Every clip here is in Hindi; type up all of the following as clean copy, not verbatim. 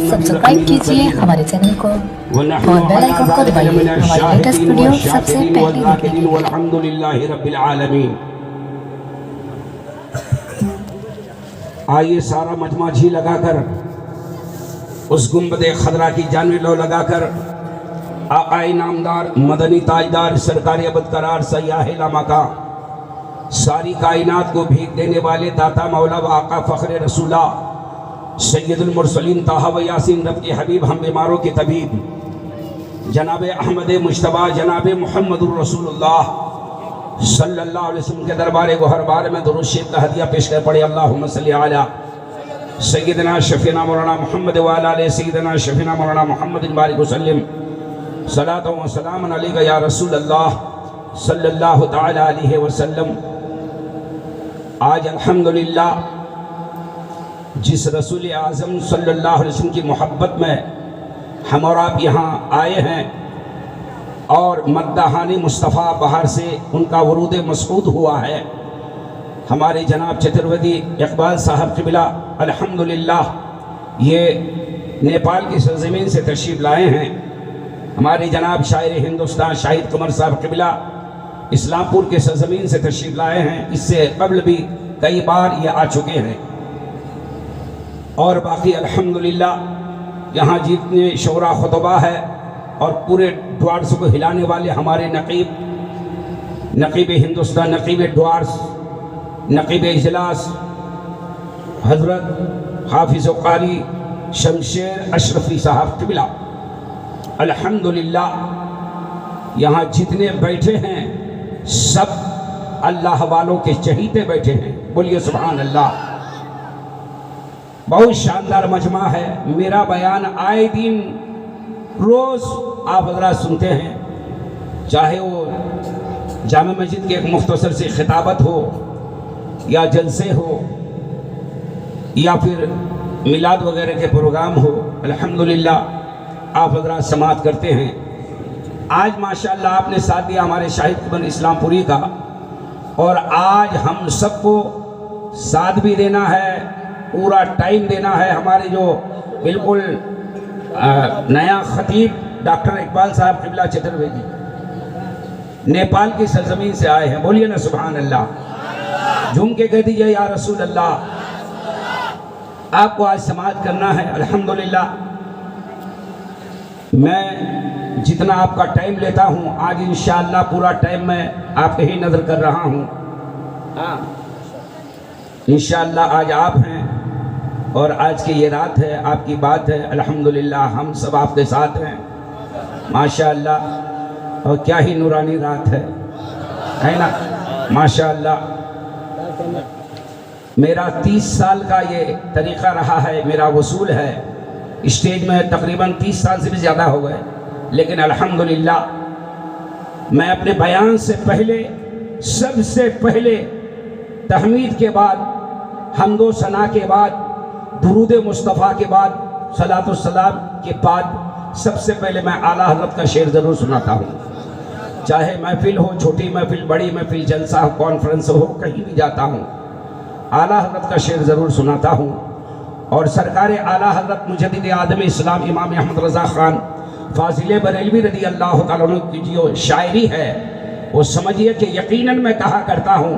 सब्सक्राइब कीजिए हमारे चैनल को और बेल आइकन को दबाइए हमारी लेटेस्ट वीडियो सबसे पहले देखने के लिए। अल्हम्दुलिल्लाहि रब्बिल आलमीन। आइए सारा मजमा झी लगाकर उस गुंबदे खदरा की जानवी लो लगाकर आकाए नामदार मदनी ताजदार सरकारी अबद करार सयाह लामा का सारी कायनात को भीख देने वाले दाता मौला व आका फ़ख्र रसूला सैयदुल मुरसलीन ताहा व यासीन रब के हबीब हम बीमारों के तबीब जनाब अहमद मुश्तबा जनाब मुहम्मदुर रसूलुल्लाह सल्लल्लाहु अलैहि वसल्लम के दरबार को हर बार में दुरूद शरीफ का हदिया पेश कर पड़े। अल्लाहुम्मा सल्ली अला सैयदना शफीना मौलाना मोहम्मद व अला आले सैयदना शफीना मौलाना मोहम्मद बारिक वसल्लम सलातो व सलाम अलैका या रसूल अल्लाह सल्लल्लाहु तआला अलैहि वसल्लम। आज अल्हम्दुलिल्लाह जिस रसूल आज़म सल्लल्लाहु अलैहि वसल्लम की मोहब्बत में हम और आप यहाँ आए हैं और मद्दाहानी मुस्तफ़ा बाहर से उनका वरूद मसऊद हुआ है। हमारे जनाब चतुर्वेदी इकबाल साहब क़िबला अल्हम्दुलिल्लाह ये नेपाल की सरज़मीन से तशरीफ़ लाए हैं। हमारे जनाब शायर हिंदुस्तान शाहिद कमर साहब क़िबला इस्लामपुर के सरज़मीन से तशरीफ़ लाए हैं। इससे कबल भी कई बार ये आ चुके हैं और बाकी अल्हम्दुलिल्लाह यहाँ जितने शोरा खुतबा है और पूरे ड्वार्स को हिलाने वाले हमारे नकीब हिंदुस्तान नकीब ड्वार्स नकीब इजलास हज़रत हाफिज़ कारी शमशेर अशरफी साहब क़िबला अल्हम्दुलिल्लाह यहाँ जितने बैठे हैं सब अल्लाह वालों के चहीते बैठे हैं। बोलिए सुभान अल्लाह। बहुत शानदार मजमा है। मेरा बयान आए दिन रोज़ आप हज़रात सुनते हैं, चाहे वो जामे मस्जिद के एक मुख्तसर से खिताबत हो या जलसे हो या फिर मिलाद वगैरह के प्रोग्राम हो। अल्हम्दुलिल्लाह आप हज़रात समाअत करते हैं। आज माशाअल्लाह आपने साथ दिया हमारे शाहिद कुबन इस्लामपुरी का और आज हम सबको साथ भी देना है, पूरा टाइम देना है। हमारे जो बिल्कुल नया खतीब डॉक्टर इकबाल साहब क़िबला चतुर्वेदी नेपाल की सरजमीन से आए हैं। बोलिए ना सुभान अल्लाह। झूम के कह दीजिए या रसूल अल्लाह। आपको आज समाअत करना है। अल्हम्दुलिल्लाह मैं जितना आपका टाइम लेता हूँ आज इंशाअल्लाह पूरा टाइम मैं आपके ही नज़र कर रहा हूँ। इंशाअल्लाह आज आप हैं और आज की ये रात है, आपकी बात है। अल्हम्दुलिल्लाह हम सब आपके साथ हैं माशाअल्लाह। और क्या ही नूरानी रात है ना माशाअल्लाह। मेरा 30 साल का ये तरीक़ा रहा है, मेरा वसूल है स्टेज में तकरीबन 30 साल से भी ज़्यादा हो गए। लेकिन अल्हम्दुलिल्लाह मैं अपने बयान से पहले सबसे पहले तहमीद के बाद हम्दो सना के बाद दुरूद मुस्तफ़ा के बाद सलातो सलाम के बाद सबसे पहले मैं आला हज़रत का शेर ज़रूर सुनाता हूँ। चाहे महफिल हो, छोटी महफिल, बड़ी महफिल, जलसा हो, कॉन्फ्रेंस हो, कहीं भी जाता हूँ आला हज़रत का शेर ज़रूर सुनाता हूँ। और सरकार आला हज़रत मुजद्दिद आदम इस्लाम इमाम अहमद रज़ा ख़ान फ़ाज़िल बरेलवी रज़ी अल्लाह तआला अन्हु की जो शायरी है वो समझिए कि यकीनन मैं कहा करता हूँ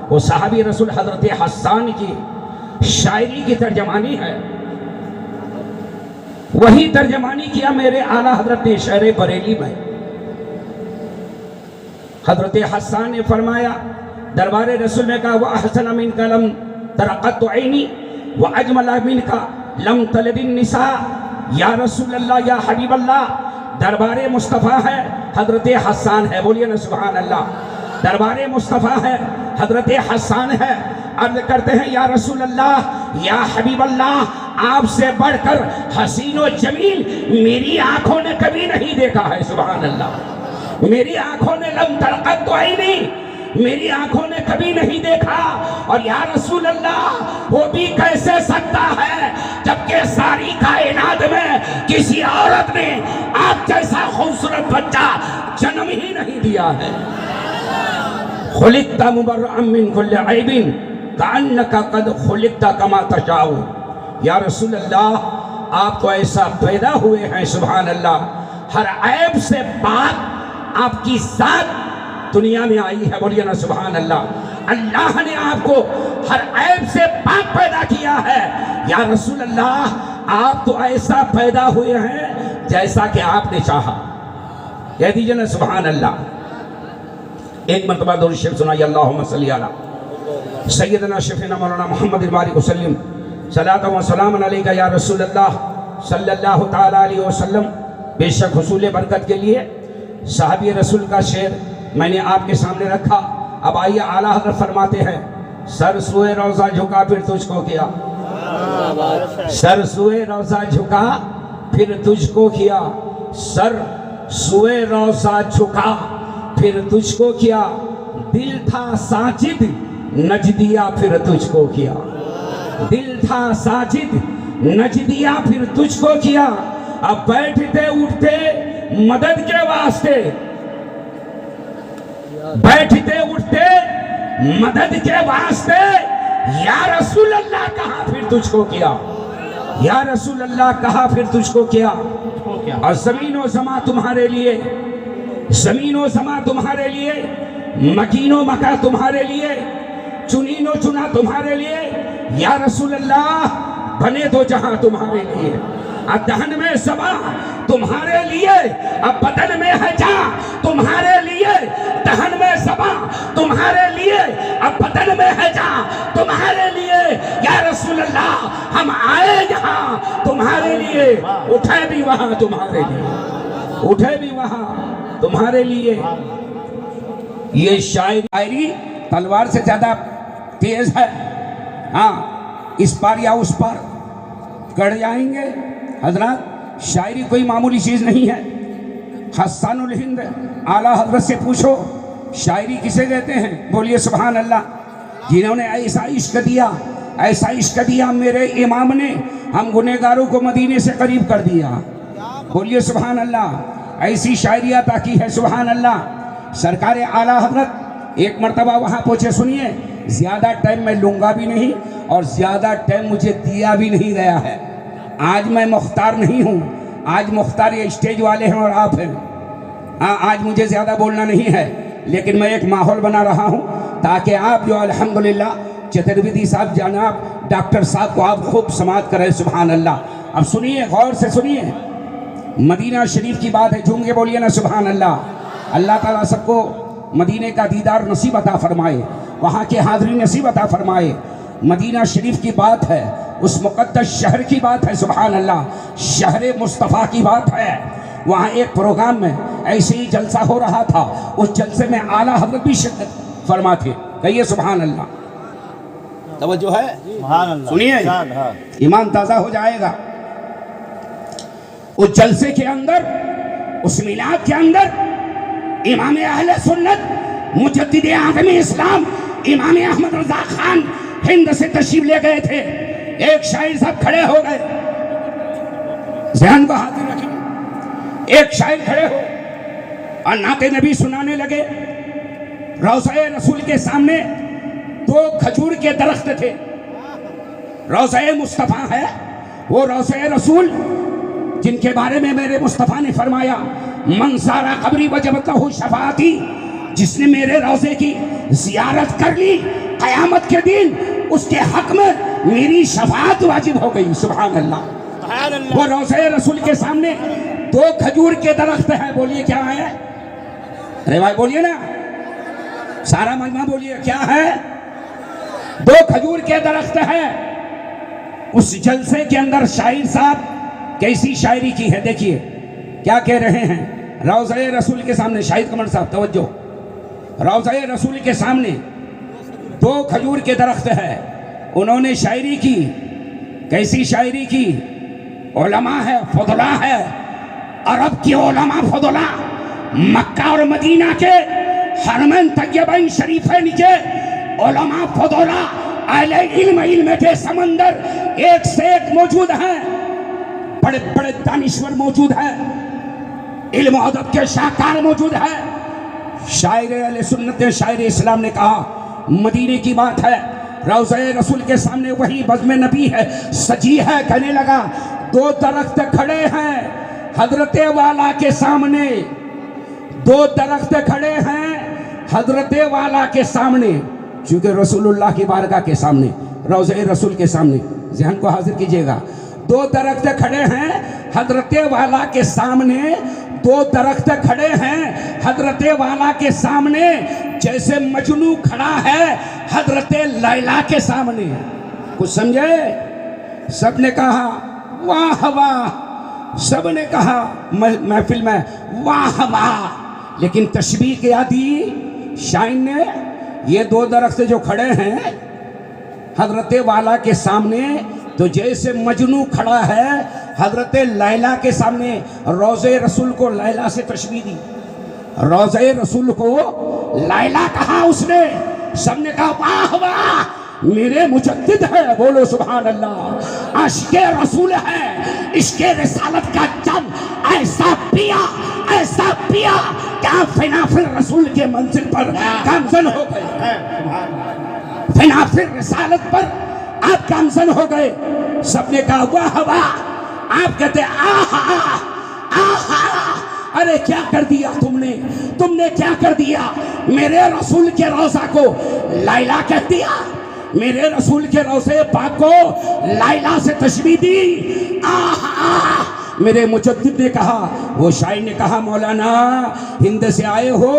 वो साहबी रसूल हज़रत हस्सान की शायरी की तर्जमानी है। वही तर्जमानी किया मेरे आला हज़रत ने शहर बरेली में। हज़रत हस्सान ने फरमाया दरबार रसूल ने कहा वह अहसन मिन कलम तरक़त ऐनी व अजमल मिन का लम तलदिन निसा। या रसूल अल्लाह या हबीब अल्लाह दरबार मुस्तफ़ा है, हज़रत हस्सान है। बोलिए ना सुभान अल्लाह। दरबार मुस्तफ़ा है, हज़रत हस्सान है। अर्ज़ करते हैं या रसूल अल्लाह या हबीब अल्लाह आपसे बढ़कर हसीन व जमील मेरी आंखों ने कभी नहीं देखा है। सुभान अल्लाह। मेरी आंखों ने लम तरक़त तो आई नहीं, मेरी आंखों ने कभी नहीं देखा। और या रसूल अल्लाह वो भी कैसे सकता है जबकि सारी कायनात में किसी औरत ने आप जैसा खूबसूरत बच्चा जन्म ही नहीं दिया है। खुलिक़्ता मुबर्रअम मिन कुल्लि ऐबिन कअन्नका क़द खुलिक़्ता कमा तशाउ या रसूल अल्लाह, आप तो ऐसा पैदा हुए हैं, सुभान अल्लाह, हर ऐब से पाक आपकी जात दुनिया में आई है। बोलिए ना सुभान अल्लाह। अल्लाह ने आपको हर ऐब से पाक पैदा किया है। या रसूल अल्लाह, आप तो ऐसा पैदा हुए हैं जैसा कि आपने चाहा। कह दीजिए ना सुभान अल्लाह। एक मरतबा दुरूद शरीफ सुनाइए, अल्लाहुम्मा सल्ली अला सय्यदना शफीना मौलाना मुहम्मद बारिक वसल्लम सलातु व सलाम अलैका या रसूल अल्लाह सल्लल्लाहु तआला अलैहि वसल्लम। बेशक हुसूल बरकत के लिए साहबी रसूल का शेर मैंने आपके सामने रखा। अब आइए, आला हज़रत फरमाते हैं, सर सुए रोज़ा झुका फिर तुझको किया, सर सुए रोज़ा झुका फिर तुझको किया, सर सुए रोज़ा झुका फिर तुझको किया, दिल था साजिद नजदिया फिर तुझको किया, दिल था साजिद नजदिया फिर तुझको किया। अब बैठते उठते मदद के वास्ते, बैठते उठते मदद के वास्ते, या रसूल अल्लाह कहा फिर तुझको किया, या रसूल अल्लाह कहा फिर तुझको किया। और ज़मीनो ज़मा तुम्हारे लिए, ज़मीनो ज़मा तुम्हारे लिए, मकीनो मका तुम्हारे लिए, चुनीनो चुना तुम्हारे लिए, या रसूल अल्लाह बने दो जहां तुम्हारे लिए। अब दहन में सबा तुम्हारे लिए, अब बदन में है जा तुम्हारे लिए, दहन में सबा तुम्हारे लिए, अब बदन में है जा तुम्हारे लिए। या रसूल अल्लाह, हम आए यहाँ तुम्हारे लिए, उठे भी वहां तुम्हारे लिए, उठे भी वहां तुम्हारे लिए। ये शायरी तलवार से ज्यादा तेज है। हाँ, इस पार या उस पार कट जाएंगे हजरत। शायरी कोई मामूली चीज नहीं है। हस्सानुल हिंद आला हजरत से पूछो शायरी किसे कहते हैं। बोलिए सुभान अल्लाह। जिन्होंने ऐसा इश्क दिया, ऐसा इश्क दिया मेरे इमाम ने, हम गुनहगारों को मदीने से करीब कर दिया। बोलिए सुभान अल्लाह। ऐसी शायरी अता की है, सुभान अल्लाह। सरकार आला हजरत एक मरतबा वहाँ पहुँचे। सुनिए, ज़्यादा टाइम मैं लूँगा भी नहीं और ज़्यादा टाइम मुझे दिया भी नहीं गया है। आज मैं मुख्तार नहीं हूँ, आज मुख्तार ये स्टेज वाले हैं और आप हैं। हाँ, आज मुझे ज़्यादा बोलना नहीं है, लेकिन मैं एक माहौल बना रहा हूँ ताकि आप जो अल्हम्दुलिल्लाह चतुर्वेदी साहब जनाब डॉक्टर साहब को आप खूब समात करें। सुभान अल्लाह। अब सुनिए, गौर से सुनिए, मदीना शरीफ की बात है, झूम के बोलिए ना सुभान अल्लाह। अल्लाह ताला सबको मदीने का दीदार नसीब अता फरमाए, वहाँ की हाज़िरी नसीब अता फरमाए। मदीना शरीफ की बात है, उस मुक़द्दस शहर की बात है, सुभान अल्लाह। शहर मुस्तफ़ा की बात है। वहाँ एक प्रोग्राम में ऐसे ही जलसा हो रहा था, उस जलसे में आला हज़रत भी शिरकत फरमा थे। कहिए सुभान अल्लाह। तवज्जो है, सुनिए, ईमान ताज़ा हो जाएगा। उस जलसे के अंदर, उस मिलाद के अंदर इमाम अहले सुन्नत मुजद्दिद आज़म इस्लाम इमाम अहमद रज़ा खान हिंद से तशरीफ ले गए थे। एक शायर साहब खड़े हो गए, ज़हन को हाजिर रखें। एक शायर खड़े हो और नाते नबी सुनाने लगे। रौज़ा रसूल के सामने दो खजूर के दरख्त थे। रौज़ा मुस्तफ़ा है, वो रौज़ा रसूल जिनके बारे में मेरे मुस्तफ़ा ने फरमाया, मंसारा कब्री वजबत लहू शफाअती, जिसने मेरे रौज़े की ज़ियारत कर ली, क़यामत के दिन उसके हक में मेरी शफाअत वाजिब हो गई। सुभान अल्लाह। वो रौज़े रसूल के सामने दो खजूर के दरख्त हैं। बोलिए क्या है? अरे भाई बोलिए ना, सारा मजमा बोलिए क्या है? दो खजूर के दरख्त है। उस जलसे के अंदर शायर साहब कैसी शायरी की है, देखिए क्या कह रहे हैं। रौज़े रसूल के सामने, शाहिद कमर साहब तवज्जो, रौज़े रसूल के सामने दो खजूर के दरख्त है। उन्होंने शायरी की, कैसी शायरी की? उलमा है, फुदला है, अरब की उलमा फुदला, मक्का और मदीना के हरमैन तैयबैन शरीफैन के उलमा फुदला, अहले इल्म, इल्म के समंदर एक से एक मौजूद हैं। बड़े बड़े दानिश्वर मौजूद है, इल्म अदब के शाहकार मौजूद है। शायर अहले सुन्नत, शायर इस्लाम ने कहा, मदीने की बात है, रोज़े रसूल के सामने वही बज़्म नबी है, सजी है। कहने लगा 2 दरख्त खड़े हैं हजरते वाला के सामने, 2 दरख्त खड़े हैं हजरते वाला के सामने, चूंकि रसूलुल्लाह की बारगाह के सामने, रोज़े रसूल के सामने, ज़हन को हाजिर कीजिएगा। 2 दरख्त खड़े हैं हजरते वाला के सामने, 2 दरख्त खड़े हैं हजरते वाला के सामने, जैसे मजनू खड़ा है हजरते लैला के सामने। कुछ समझे? सबने कहा वाह वाह, सबने कहा महफिल में वाह वाह। लेकिन तशबीह क्या दी शाइन ने? ये 2 दरख्त जो खड़े हैं हजरते वाला के सामने, तो जैसे मजनू खड़ा है हजरते लैला के सामने। रोज़े रसूल को लैला से तशबीह दी, रोज़े रसूल को लैला कहा उसने। सबने कहा वाह वाह, मेरे मुजद्दिद है, बोलो सुभान अल्लाह। आशिक़े रसूल है, इश्क़े रिसालत का जम ऐसा पिया क्या फिनाफिल रसूल के मंजिल पर गामज़न हो गए, फिनाफिल रिसालत पर आप गामज़न हो गए। सबने कहा वाह वाह। आप कहते आहा आहा, अरे क्या कर दिया तुमने क्या कर दिया? मेरे रसूल के रोज़ा को लैला कह दिया, मेरे रसूल के रोज़े पाक को लैला से तशबीह दी। आहा, मेरे मुजद्दिद ने कहा, वो शायर ने कहा मौलाना हिंद से आए हो,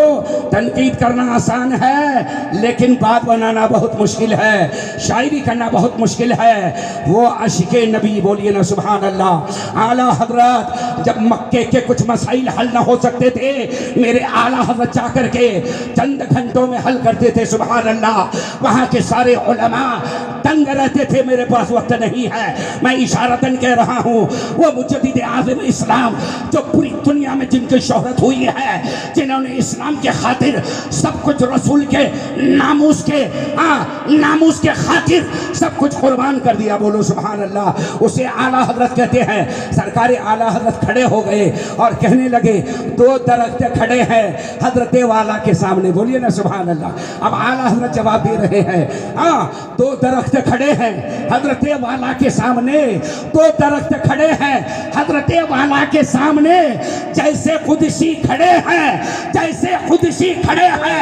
तनकीद करना आसान है लेकिन बात बनाना बहुत मुश्किल है, शायरी करना बहुत मुश्किल है। वो आशिक़े नबी, बोलिए ना सुभान अल्लाह। आला हजरत जब मक्के के कुछ मसाइल हल ना हो सकते थे, मेरे आला हजरत जा कर के चंद घंटों में हल करते थे, सुभान अल्लाह। वहाँ के सारे उलमा तंग रहते थे, मेरे पास वक्त नहीं है, मैं इशारतन कह रहा हूँ। वो मुजद्दिद आज़म इस्लाम जो पूरी दुनिया में जिनकी शोहरत हुई है, जिन्होंने इस्लाम के खातिर सब कुछ, रसूल के नामूस के खातिर सब कुछ कुर्बान कर दिया, बोलो सुभान अल्लाह। उसे आला हजरत कहते हैं। सरकार आला हजरत खड़े हो गए और कहने लगे 2 दरख्त खड़े हैं हजरत वाला के सामने, बोलिए ना सुभान अल्लाह। अब आला हजरत जवाब दे रहे हैं, 2 दरख्त खड़े हैं हजरत वाला के सामने, 2 दरख्त खड़े हैं हजरत वाला के सामने, जैसे खुदशी खड़े हैं, जैसे खुदशी खड़े हैं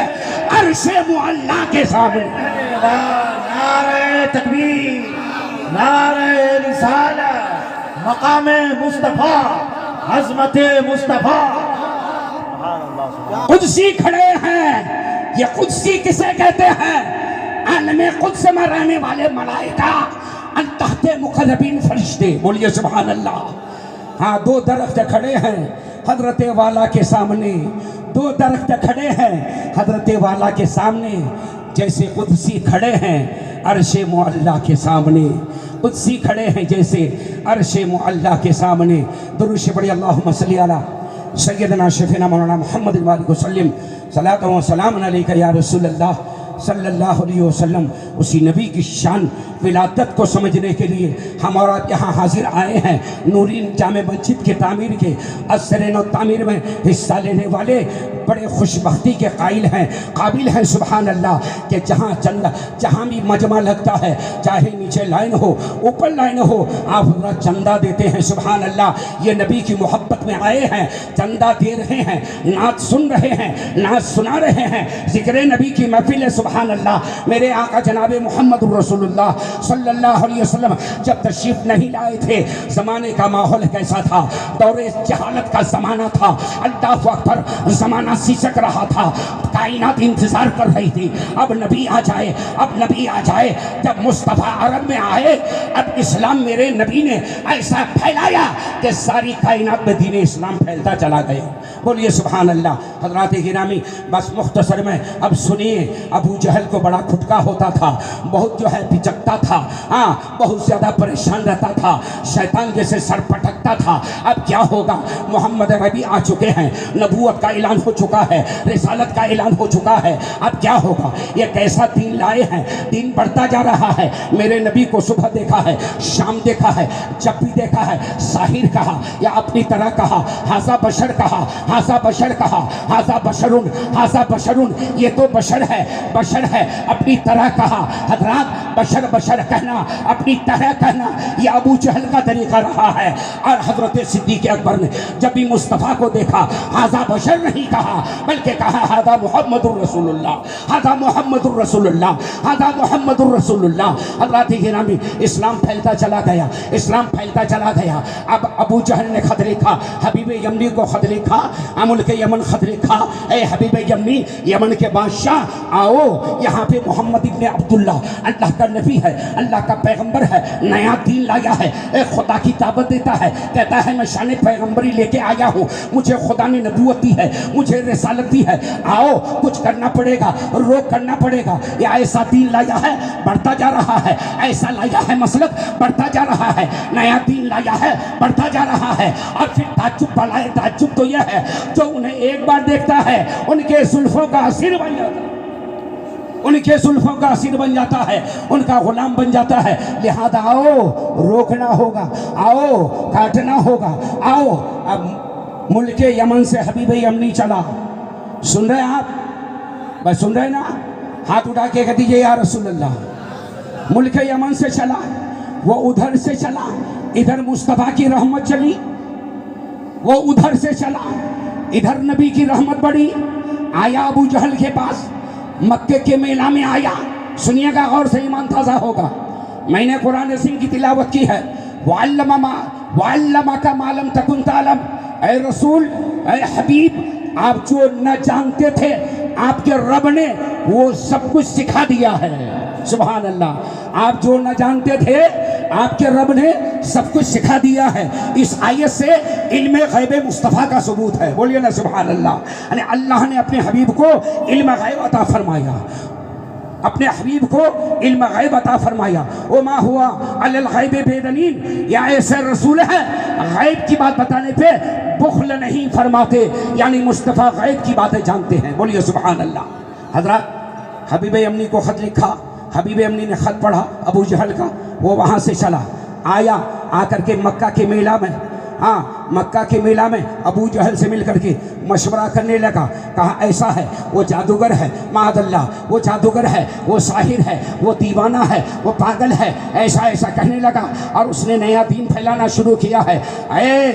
अर्शे मुअल्ला के सामने। नारे तकबीर, नारे रिसालत, मकामे मुस्तफा, अज़मते मुस्तफा। खुदशी खड़े हैं। ये खुदशी किसे कहते हैं? आलमे कुद्स में रहने वाले मलाइका, अल्लाह मुक़र्रबीन फरिश्ते, बोलिए सुभान अल्लाह। हाँ, 2 दरख्त खड़े हैं हजरत वाला के सामने, 2 दरख्त खड़े हैं हजरत वाला के सामने, जैसे कुदसी खड़े हैं अर्शे मुअल्ला के सामने, कुदसी खड़े हैं जैसे अर्शे मुअल्ला के सामने। दुरूद से पढ़िए अल्लाहुम्मा सल्ली अला सय्यदना शफीना मौलाना मुहम्मद वालिहि वसल्लम, सलातो व सलाम अलैका या रसूलल्लाह सल्लल्लाहु अलैहि वसल्लम। उसी नबी की शान विलादत को समझने के लिए हम और यहाँ हाजिर आए हैं। नूरीन जामे मस्जिद के तामीर के असर नौ तामीर में हिस्सा लेने वाले बड़े खुशबख्ती के कायल हैं, काबिल हैं, सुभान अल्लाह। कि जहाँ भी मजमा लगता है, चाहे नीचे लाइन हो ऊपर लाइन हो, आप चंदा देते हैं, सुभान अल्लाह। ये नबी की मोहब्बत में आए हैं, चंदा दे रहे हैं, नात सुन रहे हैं, नात सुना रहे हैं, जिक्र नबी की महफिल है, सुभान अल्लाह। मेरे आका जनाब मोहम्मद रसूलुल्लाह सल्लल्लाहु अलैहि वसल्लम जब तशरीफ नहीं लाए थे, ज़माने का माहौल कैसा था? दौरे जहालत का ज़माना था, अल्लाहु अकबर, ज़माना सिसक रहा था, कायनात इंतज़ार कर रही थी अब नबी आ जाए, अब नबी आ जाए। जब मुस्तफ़ा अरब में आए, अब इस्लाम मेरे नबी ने ऐसा फैलाया कि सारी कायनात में दीन इस्लाम फैलता चला गया, बोलिए सुभान अल्लाह। हज़रात गिरामी, बस मुख्तसर में अब सुनिए, अबू जहल को बड़ा खुटका होता था, बहुत जो है पिचकता था, हाँ बहुत ज़्यादा परेशान रहता था, शैतान जैसे सर पटकता था। अब क्या होगा, मोहम्मद अरबी आ चुके हैं, नबूवत का ऐलान हो चुका है, रिसालत का ऐलान हो चुका है। अब क्या होगा, ये कैसा दीन लाए हैं, दीन बढ़ता जा रहा है। मेरे नबी को सुबह देखा है, शाम देखा है, जब भी देखा है साहिर कहा या अपनी तरह कहा, हाजा बशर कहा, हाजा बशर कहा, हाजा बशरुन, हाजा बशरुन, ये तो बशर है, बशर है, अपनी तरह कहा। हजरात बशर बशर कहना, अपनी तरह कहना, यह अबू जहल का तरीका रहा है। और हजरत सिद्दीक अकबर ने जब भी मुस्तफ़ा को देखा, हाजा बशर नहीं कहा, बल्कि कहा हाजा मुहम्मदुर रसूलुल्लाह, हाजा मुहम्मदुर रसूलुल्लाह, हाजा मुहम्मदुर रसूलुल्लाह। हजरात गिरामी, इस्लाम फैलता चला गया, इस्लाम फैलता चला गया। अब अबू जहल ने खत लिखा, हबीब यमनी को खत लिखा, अमुल के यमन खत लिखा, ए हबीब यमनी, यमन के बादशाह आओ, यहाँ पे मोहम्मद इब्ने अब्दुल्ला अल्लाह का नबी है, अल्लाह का पैगंबर है, नया दीन लाया है, एक खुदा की दावत देता है, कहता है मैं शान पैगंबरी लेके आया हूँ, मुझे खुदा ने नबूवत दी है, मुझे रिसालत दी है, आओ कुछ करना पड़ेगा, रोक करना पड़ेगा। ये ऐसा दीन लाया है, बढ़ता जा रहा है, ऐसा लाया है मसलक, बढ़ता जा रहा है, नया दीन लाया है, बढ़ता जा रहा है। और फिर ताज्जुब वाला है, ताज्जुब तो यह है जो उन्हें एक बार देखता है उनके जुल्फों का असीर बन जाता है, उनके जुल्फों का असीर बन जाता है, उनका गुलाम बन जाता है। लिहाजा आओ रोकना होगा, आओ काटना होगा, आओ। अब मुल्क यमन से हबीब यमनी चला, सुन रहे आप, बस सुन रहे ना, हाथ उठा के कह दीजिए या रसूलल्लाह। मुल्क यमन से चला, वो उधर से चला, इधर मुस्तफ़ा की रहमत चली, वो उधर से चला, इधर नबी की रहमत बढ़ी। आया अबू जहल के पास, मक्के के मेला में आया। सुनिएगा गौर से, ईमान ताज़ा होगा। मैंने कुरान सिंह की तिलावत की है, वअल्लमा का मालम तकुन तालम। ऐ रसूल, ऐ हबीब, आप जो न जानते थे आपके रब ने वो सब कुछ सिखा दिया है। सुभान अल्लाह, आप जो न जानते थे आपके रब ने सब कुछ सिखा दिया है। इस आयत से इल्म गैब मुस्तफ़ा का सबूत है, बोलिए ना सुभान अल्लाह। यानी अल्लाह ने अपने हबीब को इल्म गैब अता फरमाया, अपने हबीब को इल्म गैब अता फरमाया। ओ मा हुआ अल गैब बेदलील, या ऐसे रसूल है गैब की बात बताने पे बुख्ल नहीं फरमाते, यानी मुस्तफ़ा गैब की बातें जानते हैं, बोलिए सुभान अल्लाह। हजरत हबीब यमनी को ख़त लिखा, हबीब यमनी ने ख़त पढ़ा अबू जहल का, वो वहाँ से चला आया, आकर के मक्का के मेला में, हाँ मक्का के मेला में अबू जहल से मिल करके मशवरा करने लगा। कहा ऐसा है, वो जादूगर है, माअल्लाह वो जादूगर है, वो साहिर है, वो दीवाना है, वो पागल है, ऐसा ऐसा कहने लगा। और उसने नया दीन फैलाना शुरू किया है। ऐ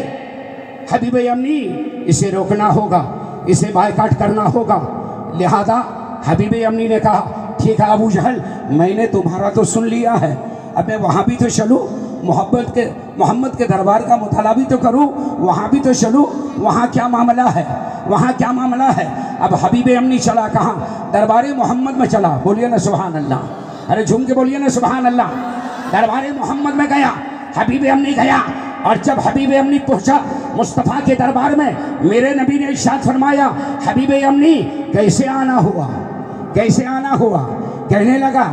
हबीब यमनी, इसे रोकना होगा, इसे बायकाट करना होगा। लिहाजा हबीब यमनी ने कहा ठीक है अबू जहल, मैंने तुम्हारा तो सुन लिया है, अब मैं वहाँ भी तो चलूँ, मोहम्मद के दरबार का मुताला भी तो करूँ, वहाँ भी तो चलूँ, वहाँ क्या मामला है, वहाँ क्या मामला है। अब हबीब यमनी चला कहाँ, दरबार मोहम्मद में चला, बोलिए ना सुभान अल्लाह, अरे झूम के बोलिए ना सुभान अल्लाह। दरबार मोहम्मद में गया, हबीब यमनी गया, और जब हबीब यमनी पहुँचा मुस्तफ़ा के दरबार में, मेरे नबी ने इरशाद फरमाया हबीब यमनी कैसे आना हुआ, कैसे आना हुआ। कहने लगा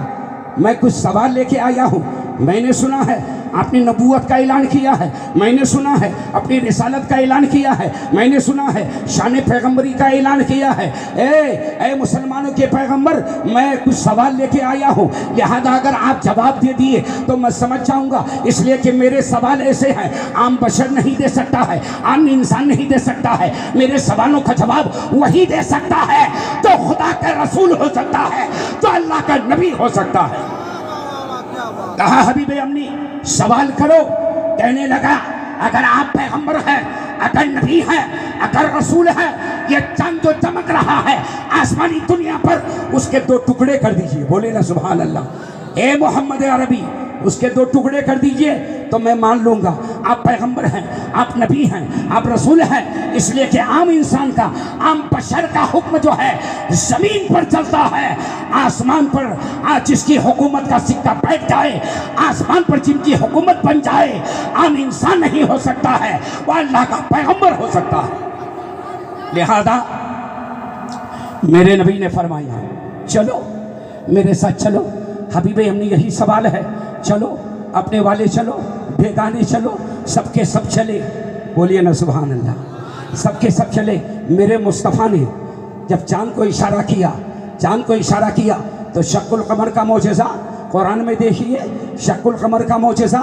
मैं कुछ सवाल लेके आया हूँ, मैंने सुना है आपने नबूवत का ऐलान किया है, मैंने सुना है अपनी रिसालत का ऐलान किया है, मैंने सुना है शान पैगंबरी का ऐलान किया है। ए मुसलमानों के पैगंबर, मैं कुछ सवाल लेके आया हूँ, लिहाजा अगर आप जवाब दे दिए तो मैं समझ जाऊँगा, इसलिए कि मेरे सवाल ऐसे हैं आम बशर नहीं दे सकता है, आम इंसान नहीं दे सकता है, मेरे सवालों का जवाब वही दे सकता है तो खुदा का रसूल हो सकता है, तो अल्लाह का नबी हो सकता है। कहा हबीब यमनी सवाल करो। कहने लगा अगर आप पैगंबर हैं, अगर नबी हैं, अगर रसूल हैं, ये चांद जो चमक रहा है आसमानी दुनिया पर, उसके दो टुकड़े कर दीजिए, बोले ना सुभान अल्लाह। ए मोहम्मद अरबी, उसके दो टुकड़े कर दीजिए तो मैं मान लूँगा आप पैगंबर हैं, आप नबी हैं, आप रसूल हैं। इसलिए कि आम इंसान का, आम बशर का हुक्म जो है ज़मीन पर चलता है, आसमान पर आज जिसकी हुकूमत का सिक्का बैठ जाए, आसमान पर जिनकी हुकूमत बन जाए, आम इंसान नहीं हो सकता है, वह अल्लाह का पैगंबर हो सकता है। लिहाजा मेरे नबी ने फरमाया चलो मेरे साथ चलो। हबीबे हमने यही सवाल है, चलो अपने वाले चलो, बेगाने चलो, सबके सब चले। बोलिए ना सुभान अल्लाह। सबके सब चले। मेरे मुस्तफ़ा ने जब चाँद को इशारा किया, चाँद को इशारा किया तो शक्कुल कमर का मौजज़ा कुरान में देखिए, शक्कुल कमर का मौजज़ा,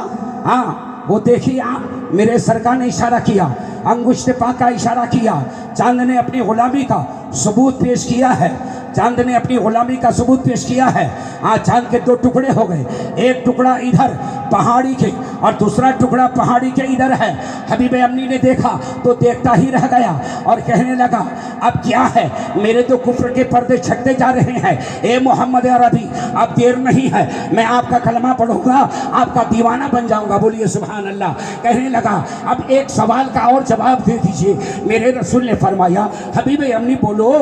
हाँ वो देखिए आप। मेरे सरकार ने इशारा किया, अंगुश्त पाक का इशारा किया, चांद ने अपनी गुलामी का सबूत पेश किया है, चांद ने अपनी गुलामी का सबूत पेश किया है। आज चांद के दो टुकड़े हो गए, एक टुकड़ा इधर पहाड़ी के और दूसरा टुकड़ा पहाड़ी के इधर है। हबीबे अम्मी ने देखा तो देखता ही रह गया और कहने लगा अब क्या है, मेरे तो कुफ्र के पर्दे छटते जा रहे हैं। ए मोहम्मद अरबी, अब देर नहीं है, मैं आपका कलमा पढ़ूंगा, आपका दीवाना बन जाऊंगा। बोलिए सुभान अल्लाह। कहने लगा अब एक सवाल का और जवाब दे दीजिए। मेरे रसूल ने फरमाया हबीबे अम्मी बोलो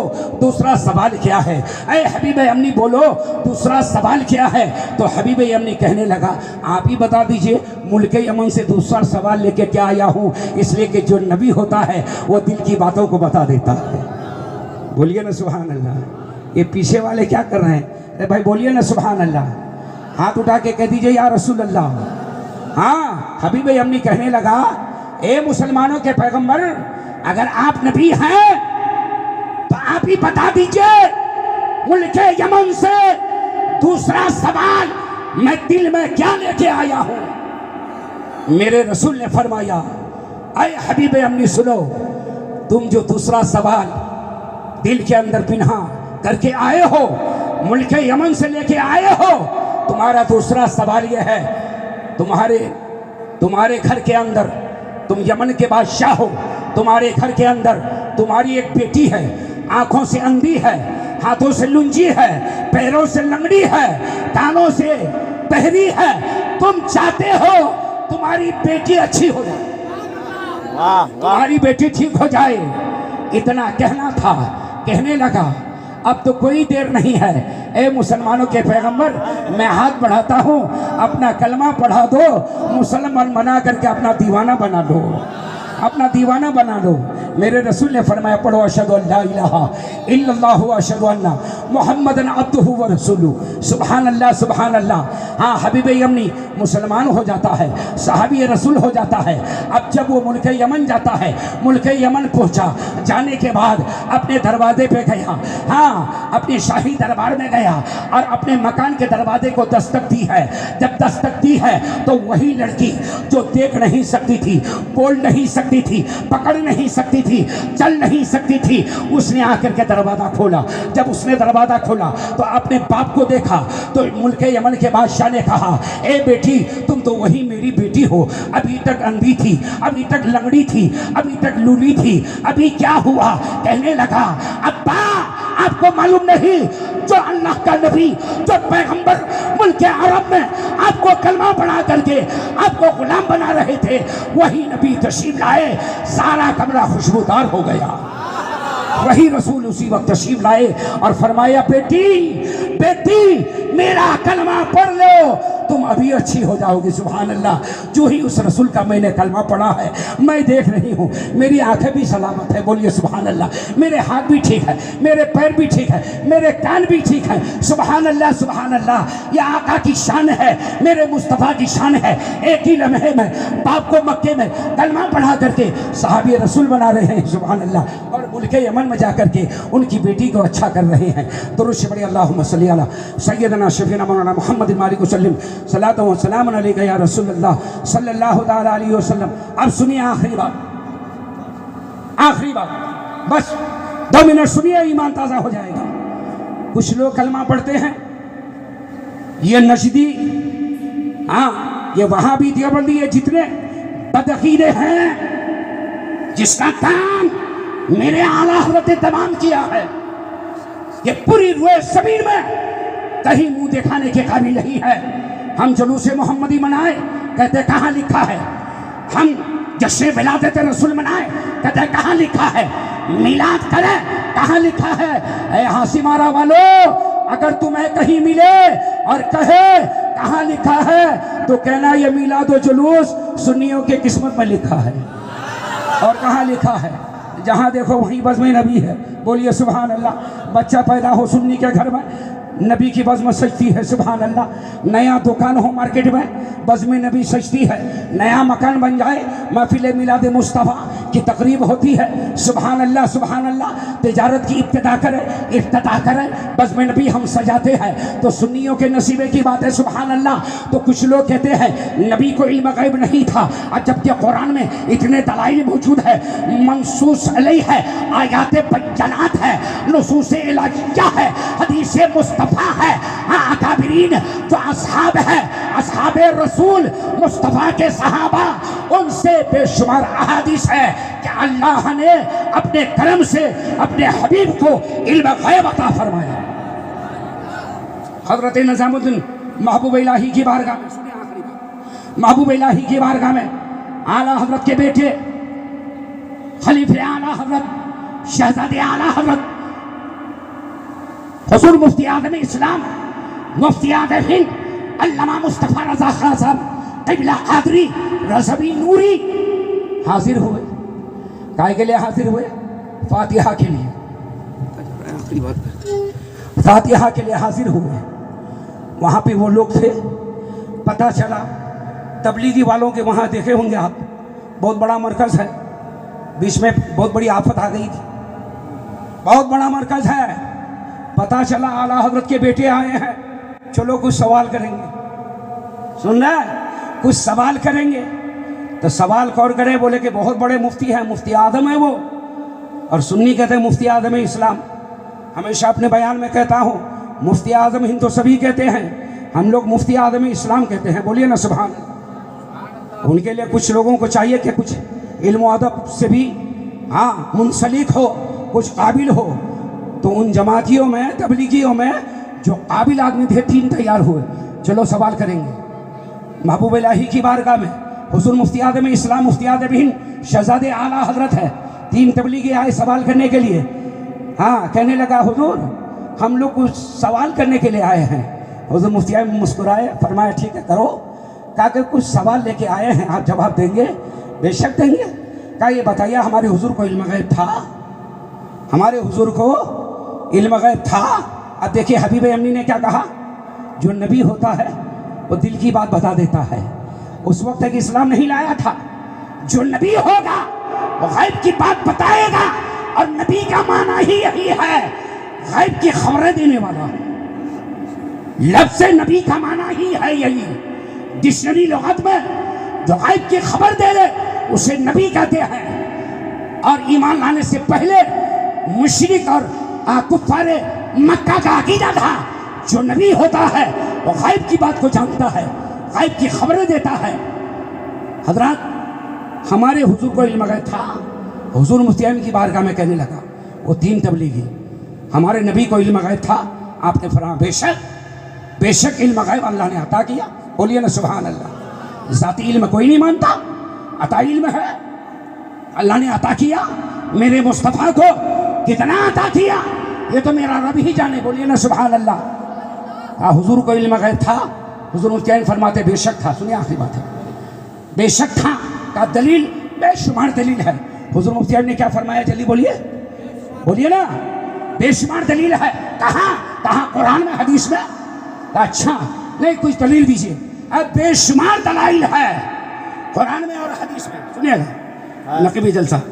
दूसरा सवाल क्या है। ऐ हबीबे अम्मी बोलो दूसरा सवाल क्या है। तो हबीबे अम्मी कहने लगा आप ही बता दीजिए। मुल्क यमन से दूसरा सवाल लेके क्या आया हूँ, इसलिए कि जो नबी होता है वो दिल की बातों को बता देता है। बोलिए ना सुभान अल्लाह। ये पीछे वाले क्या कर रहे हैं? अरे भाई बोलिए ना सुभान अल्लाह। हाथ उठा के कह दीजिए या रसूल अल्लाह। हाँ, हबीबे अम्मी कहने लगा ए मुसलमानों के पैगंबर, अगर आप नबी हैं तो आप ही बता दीजिए मुल्क यमन से दूसरा सवाल मैं दिल में क्या लेके आया हूं। मेरे रसूल ने फरमाया ऐ हबीबे अम्मी सुनो, तुम जो दूसरा सवाल दिल के अंदर पिन्हा करके आए हो, मुल्क यमन से लेके आए हो, तुम्हारा दूसरा सवाल यह है, तुम्हारे घर के अंदर, तुम यमन के बादशाह हो, तुम्हारे घर के अंदर तुम्हारी एक बेटी है, आंखों से अंधी है, हाथों से लुंजी है, पैरों से लंगड़ी है, कानों से बहरी है। तुम चाहते हो तुम्हारी बेटी अच्छी हो जाए, तुम्हारी बेटी ठीक हो जाए। इतना कहना था। कहने लगा अब तो कोई देर नहीं है, ए मुसलमानों के पैगंबर, मैं हाथ बढ़ाता हूँ, अपना कलमा पढ़ा दो, मुसलमान बना करके अपना दीवाना बना लो, अपना दीवाना बना लो। मेरे रसूल ने फरमाया पढ़ो अशहदु अल्ला इलाहा इल्लल्लाह व अशहदु अन्ना मुहम्मदन अब्दुहु व रसूलुहु। सुभान अल्लाह सुभान अल्लाह। हाँ, हबीबे यमनी मुसलमान हो जाता है, सहाबी रसूल हो जाता है। अब जब वो मुल्क यमन जाता है, मुल्क यमन पहुंचा, जाने के बाद अपने दरवाजे पे गया, हाँ अपने शाही दरबार में गया और अपने मकान के दरवाजे को दस्तक दी है। जब दस्तक दी है तो वही लड़की जो देख नहीं सकती थी, बोल नहीं सकती थी, पकड़ नहीं सकती थी, चल नहीं सकती थी, उसने आकर के दरवाजा खोला। जब उसने दरवाजा खोला तो अपने बाप को देखा तो मुल्क यमन के बादशाह ने कहा ए बेटी, तुम तो वही मेरी बेटी हो, अभी तक अंधी थी, अभी तक लंगड़ी थी, अभी तक लूली थी, अभी क्या हुआ। कहने लगा अब्बा आपको मालूम नहीं, जो अल्लाह का नबी, जो पैगंबर मुल्क अरब में आपको कलमा पढ़ा करके आपको गुलाम बना रहे थे, वही नबी तशरीफ लाए, सारा कमरा खुशबूदार हो गया। वही रसूल उसी वक्त तशरीफ लाए और फरमाया बेटी बेटी मेरा कलमा पढ़ लो, तुम अभी अच्छी हो जाओगी। सुभान अल्लाह। जो ही उस रसूल का मैंने कलमा पढ़ा है, मैं देख रही हूँ मेरी आंखें भी सलामत है। बोलिए सुभान अल्लाह। मेरे हाथ भी ठीक है, मेरे पैर भी ठीक है, मेरे कान भी ठीक है। सुभान अल्लाह सुभान अल्लाह। यह आका की शान है, मेरे मुस्तफ़ा की शान है। एक ही लम्हे में बाप को मक्के में कलमा पढ़ा करके सहाबी रसूल बना रहे हैं। सुभान अल्लाह। और मुल्क यमन में जा करके उनकी बेटी को अच्छा कर रहे हैं। दुरूद से बड़ी अल्लाहुम्मा सल्ली अला सय्यदना शफीना मौलाना मुहम्मद मालिक वसल्लम सलातो व सलाम अलैका या रसूलल्लाह सल्लल्लाहु तआला अलैहि वसल्लम। अब सुनिए आखिरी बात, आखिरी बात, बस 2 मिनट सुनिए, ईमान ताज़ा हो जाएगा। कुछ लोग कलमा पढ़ते हैं, ये नजदी, हाँ ये वहाबी देवबंदी, ये जितने बदअकीदे हैं, जिसका काम मेरे आला हज़रत तमाम किया है, ये पूरी रुए ज़मीन में कहीं मुंह दिखाने के काबिल नहीं है। हम जुलूस मोहम्मदी मनाए, कहते कहाँ लिखा है। हम जश्न विलादत रसूल मनाए, कहते कहाँ लिखा है। मिलाद करें, कहाँ लिखा है। ऐ हासी मारा वालों, अगर तुम्हें कहीं मिले और कहे कहाँ लिखा है तो कहना ये मिलाद व जुलूस सुन्नियों के किस्मत में लिखा है। और कहाँ लिखा है, जहाँ देखो वहीं बज़्म नबी है। बोलिए सुभान अल्लाह। बच्चा पैदा हो सुन्नी के घर में, नबी की बज़्म सजती है। सुभान अल्लाह। नया दुकान हो मार्केट में, बज़्म नबी सजती है। नया मकान बन जाए, महफिल मिलाद मुस्तफ़ा की तकरीब होती है। सुभान अल्लाह सुभान अल्लाह। तिजारत की इब्तिदा करें, बज़्म नबी हम सजाते हैं तो सुन्नियों के नसीबे की बात है। सुभान अल्लाह। तो कुछ लोग कहते हैं नबी को इल्म गैब नहीं था, और जबकि कुरान में इतने दलाइल मौजूद है, मंसूस अलैहि है, आयात बय्यनात है, नुसूस इलाहिया है, हदीस मुस्तफ़ा है। अकाबिरीन जो असहाब है, असहाब रसूल मुस्तफ़ा के सहाबा, उनसे बेशुमार अहादीस है कि अल्लाह ने अपने करम से अपने हबीब को इल्म गैब अता फरमाया। हज़रत निज़ामुद्दीन महबूब इलाही की बारगाह में, सुनिए आखिरी बात, महबूब इलाही की बारगाह में आला हज़रत के बेटे खलीफे आला हज़रत शहज़ादे आला हज़रत हुज़ूर मुफ्ती आज़म इस्लाम, मुफ्ती आज़म हिंद अल्लामा मुस्तफ़ा रज़ा खान साहब क़िबला क़ादरी रज़वी नूरी हाजिर हुए। काय के लिए हाजिर हुए? फातिहा के लिए। आखिरी बात, फातिहा के लिए हाजिर हुए। वहाँ पे वो लोग थे, पता चला तबलीगी वालों के वहाँ देखे होंगे आप, बहुत बड़ा मरकज़ है, बीच में बहुत बड़ी आफत आ गई थी, बहुत बड़ा मरकज़ है। पता चला आला हज़रत के बेटे आए हैं, चलो कुछ सवाल करेंगे। सुन रहे हैं? कुछ सवाल करेंगे। तो सवाल कौन करे? बोले कि बहुत बड़े मुफ्ती हैं, मुफ्ती आज़म है वो, और सुन्नी कहते हैं मुफ्ती आज़म इस्लाम। हमेशा अपने बयान में कहता हूँ, मुफ्ती आज़म हिंद तो सभी कहते हैं, हम लोग मुफ्ती आज़म इस्लाम कहते हैं। बोलिए ना सुभान। उनके लिए कुछ लोगों को चाहिए कि कुछ इल्म अदब से भी हाँ मुंसलिक हो, कुछ काबिल हो। तो उन जमातियों में, तबलीगियों में जो काबिल आदमी थे, 3 तैयार हुए। चलो सवाल करेंगे। महबूब इलाही की बारगाह में हुज़ूर मुफ्ती आज़म इस्लाम, मुफ्ती आज़म हिंद शहज़ादे आला हज़रत है, 3 तबलीगी आए सवाल करने के लिए। हाँ, कहने लगा हुज़ूर हम लोग कुछ सवाल करने के लिए आए हैं। हुज़ूर मुफ्ती आज़म मुस्कुराए, फरमाया ठीक है करो। कहा कि कुछ सवाल लेके आए हैं, आप जवाब देंगे? बेशक देंगे। कहा ये बताइए हमारे हुज़ूर को इल्म गैब था? हमारे हुज़ूर को इल्म गैब था? अब देखिए हबीब अमनी ने क्या कहा, जो नबी होता है वो दिल की बात बता देता है। उस वक्त तक इस्लाम नहीं लाया था। जो नबी होगा वो गैब की बात बताएगा, और नबी का माना ही यही है, गैब की खबरें देने वाला। लफ्ज़ नबी का माना ही है यही। डिक्शनरी लुगत में जो गैब की खबर दे दे उसे नबी कहते हैं। और ईमान लाने से पहले मुशरिक और कुफ्फार मक्का का अकीदा था, जो नबी होता है वो गैब की बात को जानता है, गैब की खबरें देता है। हज़रात हमारे हुजूर को इल्म गैब था। हुजूर मुफ्ती आज़म की बारगाह में कहने लगा, वो 3 तबलीगी, हमारे नबी को इल्म गैब था। आपने फरमाया बेशक बेशक इल्म गैब अल्लाह ने अता किया। बोलिए ना सुभान अल्लाह। ज़ाती इल्म कोई नहीं मानता, अता इल्म है, अल्लाह ने अता किया। मेरे मुस्तफ़ा को कितना अता किया ये तो मेरा रब ही जाने। बोलिए ना सुभान अल्लाह। हुजूर को इल्म गैब था। हुजूर मुफ्ती आज़म फरमाते बेशक था। सुनिए आखिरी बात है, बेशक था का दलील बेशुमार दलील है। हुजूर मुफ्ती आज़म ने क्या फरमाया? जल्दी बोलिए, बोलिए ना। बेशुमार दलील है। कहाँ कहाँ? कुरान में, हदीस में? अच्छा नहीं, कुछ दलील दीजिए। अब बेशुमार दलाइल है कुरान में और हदीस में। सुनिएगा नकबी जलसा,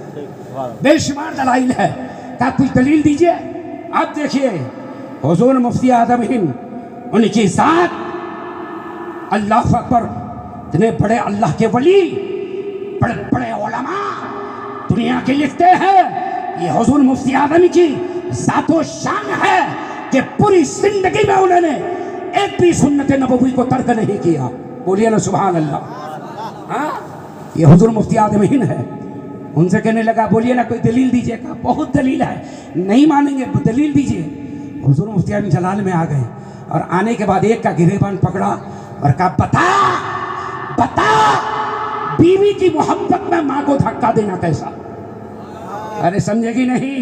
बेशुमार दलाइल है। क्या कुछ दलील दीजिए। अब देखिए हुजूर मुफ्ती आज़म हिंद, उनकी साथ अल्लाह अकबर, इतने बड़े अल्लाह के वली, बड़े बड़े उलमा दुनिया के लिखते हैं ये हुजूर मुफ्ती आज़म की ज़ातो शान है कि पूरी जिंदगी में उन्होंने एक भी सुन्नत नबवी को तर्क नहीं किया। बोलिए ना सुभान अल्लाह। हाँ, ये हुजूर मुफ्ती आज़म हिंद है। उनसे कहने लगा बोलिए ना कोई दलील दीजिए। कहा बहुत दलील है, नहीं मानेंगे, दलील दीजिए। हुजूर मुफ्ती आज़म जलाल में आ गए, और आने के बाद एक का गिरेबान पकड़ा और कहा बता बता बीवी की मोहब्बत में माँ को धक्का देना कैसा? अरे समझेगी नहीं,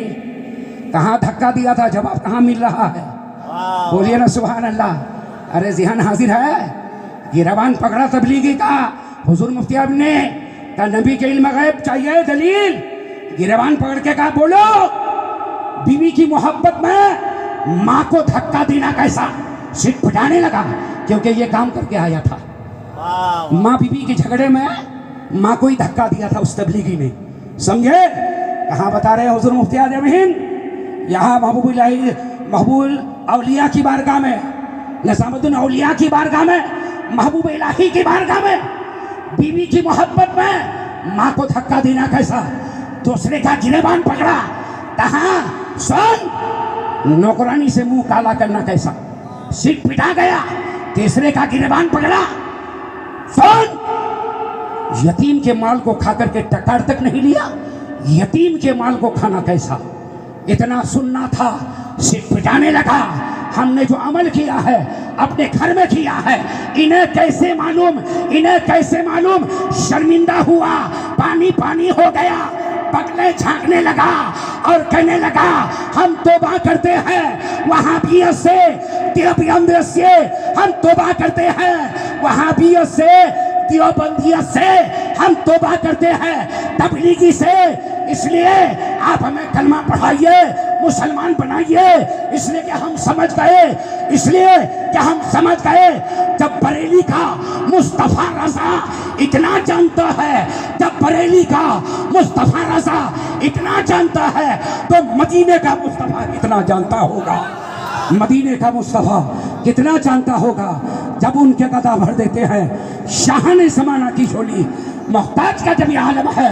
कहाँ धक्का दिया था, जवाब कहाँ मिल रहा है? बोलिए ना सुभान अल्लाह। अरे ज़हन हाजिर है। गिरेबान पकड़ा तबलीगी का, हुजूर मुफ्ती आज़म ने कहा नबी के इल्म गैब चाहिए दलील। गिरेबान पकड़ के कहा बोलो बीवी की मोहब्बत में माँ को धक्का देना कैसा, सिर फटाने लगा क्योंकि ये काम करके आया था। माँ बीबी के झगड़े में माँ को ही धक्का दिया था उस तबलीगी ने, समझे? कहाँ बता रहे हैं हुजूर मुफ्ती आजम हिंद, यहाँ महबूबुल औलिया की बारगाह में, निज़ामुद्दीन औलिया की बारगाह में, महबूब इलाही की बारगाह में, बीवी की मोहब्बत में माँ को धक्का देना कैसा, दूसरे का गिरेबान पकड़ा, कहाँ सुन, नौकरानी से मुंह काला करना कैसा, सिर पिटा गया, तीसरे का गिरेबान पकड़ा, सुन, यतीम के माल को खाकर के टकार तक नहीं लिया, यतीम के माल को खाना कैसा, इतना सुनना था, सिर पिटाने लगा। हमने जो अमल किया है अपने घर में किया है, इन्हें कैसे मालूम, इन्हें कैसे मालूम, शर्मिंदा हुआ, पानी पानी हो गया, पगले झांकने लगा और कहने लगा हम तौबा करते हैं वहाबियत से, देवबंदियत से, हम तौबा करते हैं वहाबियत से, देवबंदियत से, हम तौबा करते हैं तबलीगी से, इसलिए आप हमें कलमा पढ़ाइए, मुसलमान बनाइए, इसलिए कि हम समझ गए, इसलिए कि हम समझ गए जब बरेली का मुस्तफा रजा इतना जानता है, जब बरेली का मुस्तफा रजा इतना जानता है तो मदीने का मुस्तफा कितना जानता होगा, मदीने का मुस्तफा कितना जानता होगा। जब उनके कदम भर देते हैं शाह ने ज़माना की झोली, मोहताज का जब ये आलम है,